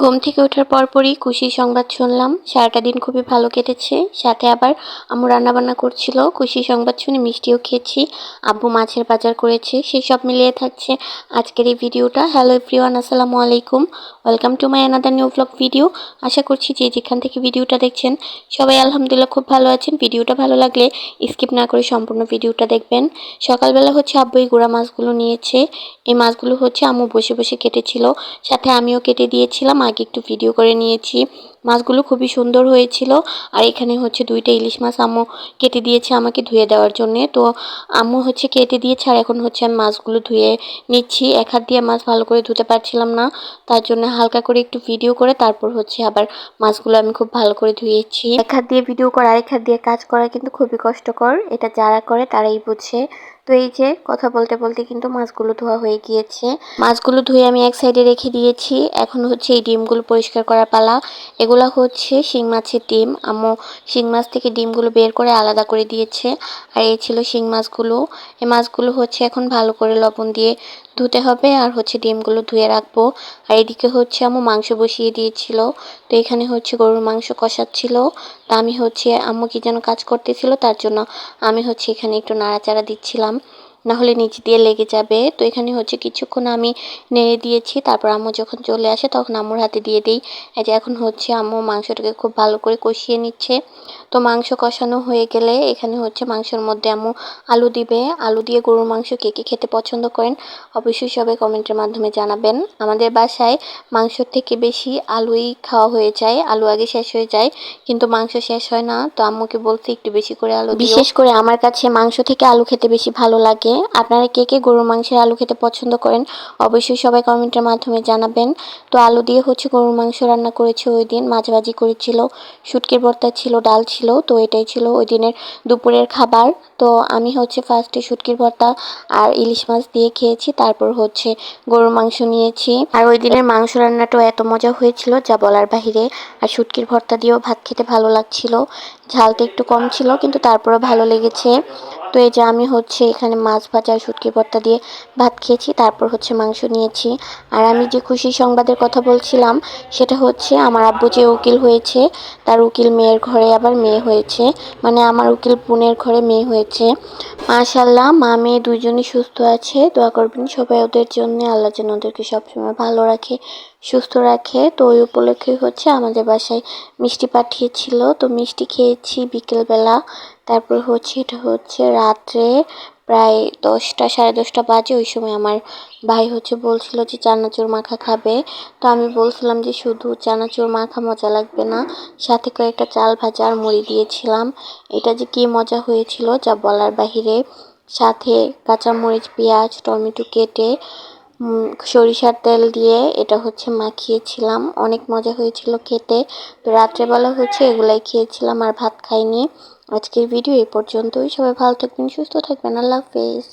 ঘুম থেকে ওঠার পরপরই খুশির সংবাদ শুনলাম। সারাটা দিন খুবই ভালো কেটেছে। সাথে আবার আম্মু রান্নাবান্না করছিল। খুশির সংবাদ শুনে মিষ্টিও খেয়েছি। আব্বু মাছের বাজার করেছে। সেসব মিলিয়ে থাকছে আজকের এই ভিডিওটা। হ্যালো এভরিওয়ান, আসসালামু আলাইকুম। Welcome to my another new vlog video. আশা করছি যে যেখান থেকে ভিডিওটা দেখছেন সবাই আলহামদুলিল্লাহ খুব ভালো আছেন। ভিডিওটা ভালো লাগলে স্কিপ না করে সম্পূর্ণ ভিডিওটা দেখবেন। সকালবেলা হচ্ছে আব্বু এই গুঁড়া মাছগুলো নিয়েছে। এই মাছগুলো হচ্ছে আম্মু বসে বসে কেটেছিল। সাথে আমিও কেটে দিয়েছিলাম। আগে একটু ভিডিও করে নিয়েছি। মাছগুলো খুবই সুন্দর হয়েছিল। আর এখানে হচ্ছে 2টা ইলিশ মাছ আম্মু কেটে দিয়েছে আমাকে ধুয়ে দেওয়ার জন্যে। তো আম্মু হচ্ছে কেটে দিয়েছে আর এখন হচ্ছে আমি মাছগুলো ধুয়ে নিচ্ছি। এক হাত দিয়ে মাছ ভালো করে ধুতে পারছিলাম না, তার জন্য হালকা করে একটু ভিডিও করে তারপর হচ্ছে আবার মাছগুলো আমি খুব ভালো করে ধুয়েছি। এক হাত দিয়ে ভিডিও করা আরেক হাত দিয়ে কাজ করা কিন্তু খুবই কষ্টকর। এটা যারা করে তারাই বুঝে। তো এই যে কথা বলতে বলতে কিন্তু মাছগুলো ধোয়া হয়ে গিয়েছে। মাছগুলো ধুয়ে আমি এক সাইডে রেখে দিয়েছি। এখন হচ্ছে এই ডিমগুলো পরিষ্কার করার পালা। এগুলা হচ্ছে শিং মাছের ডিম। আম্মু শিং মাছ থেকে ডিমগুলো বের করে আলাদা করে দিয়েছে। আর এই ছিল শিং মাছগুলো। এই মাছগুলো হচ্ছে এখন ভালো করে লবণ দিয়ে ধুতে হবে আর হচ্ছে ডিমগুলো ধুয়ে রাখবো। আর এদিকে হচ্ছে আম্মু মাংস বসিয়ে দিয়েছিল। তো এখানে হচ্ছে গরুর মাংস কষাচ্ছিল। তা আমি হচ্ছে আম্মু কি যেন কাজ করতেছিল, তার জন্য আমি হচ্ছে এখানে একটু নাড়াচাড়া দিচ্ছিলাম, না হলে নিচ দিয়ে লেগে যাবে। তো এখানে হচ্ছে কিছুক্ষণ আমি নেড়ে দিয়েছি। তারপর আম্মু যখন চলে আসে তখন আম্মুর হাতে দিয়ে দিই। এই যে এখন হচ্ছে আম্মু মাংসটাকে খুব ভালো করে কষিয়ে নিচ্ছে। তো মাংস কষানো হয়ে গেলে এখানে হচ্ছে মাংসের মধ্যে আম্মু আলু দিবে। আলু দিয়ে গরুর মাংস কে কে খেতে পছন্দ করেন অবশ্যই সবাই কমেন্টের মাধ্যমে জানাবেন। আমাদের বাসায় মাংসর থেকে বেশি আলুই খাওয়া হয়ে যায়। আলু আগে শেষ হয়ে যায় কিন্তু মাংস শেষ হয় না। তো আম্মুকে বলতে একটু বেশি করে আলু দিও। বিশেষ করে আমার কাছে মাংস থেকে আলু খেতে বেশি ভালো লাগে। আপনারা কে কে গরুর মাংসের আলু খেতে পছন্দ করেন অবশ্যই সবাই কমেন্টের মাধ্যমে জানাবেন। তো আলু দিয়ে হচ্ছে গরুর মাংস রান্না করেছে ওই দিন। মাছ ভাজি করেছিল, শুটকির ভর্তা ছিল, ডাল ছিল। তো এটাই ছিল ওই দিনের দুপুরের খাবার। তো আমি হচ্ছে ফার্স্টে শুটকির ভর্তা আর ইলিশ মাছ দিয়ে খেয়েছি, তারপর হচ্ছে গরুর মাংস নিয়েছি। আর ওই দিনের মাংস রান্নাটাও এত মজা হয়েছিল যা বলার বাহিরে। আর শুটকির ভর্তা দিয়েও ভাত খেতে ভালো লাগছিল। ঝালটা একটু কম ছিল কিন্তু তারপরে ভালো লেগেছে। তো এই যে আমি হচ্ছে এখানে মাছ ভাজা আর শুটকি ভর্তা দিয়ে ভাত খেয়েছি, তারপর হচ্ছে মাংস নিয়েছি। আর আমি যে খুশির সংবাদের কথা বলছিলাম সেটা হচ্ছে আমার আব্বু যে উকিল হয়েছে, তার উকিল মেয়ের ঘরে আবার মেয়ে হয়েছে। মানে আমার উকিল বোনের ঘরে মেয়ে হয়েছে। মাশাআল্লাহ, মা মেয়ে দুইজনই সুস্থ আছে। দোয়া করবেন সবাই ওদের জন্য, আল্লাহ যেন ওদেরকে সবসময় ভালো রাখে, সুস্থ রাখে। তো ওই উপলক্ষে হচ্ছে আমাদের বাসায় মিষ্টি পাঠিয়েছিল। তো মিষ্টি খেয়েছি বিকেলবেলা। তারপর হচ্ছে এটা হচ্ছে রাত্রে প্রায় 10টা 10:30 বাজে। ওই সময় আমার ভাই হচ্ছে বলছিল যে চানাচুর মাখা খাবে। তো আমি বলছিলাম যে শুধু চানাচুর মাখা মজা লাগবে না, সাথে কয়েকটা চাল ভাজা আর মুড়ি দিয়েছিলাম। এটা যে কি মজা হয়েছিল যা বলার বাহিরে। সাথে কাঁচামরিচ, পেঁয়াজ, টমেটো কেটে সরিষার তেল দিয়ে এটা হচ্ছে মাখিয়েছিলাম। অনেক মজা হয়েছিল খেতে। তো রাত্রেবেলা হচ্ছে এগুলাই খেয়েছিলাম আর ভাত খাইনি। আজকের ভিডিও এই পর্যন্তই। সবাই ভালো থাকবেন, সুস্থ থাকবেন। আল্লাহ হাফেজ।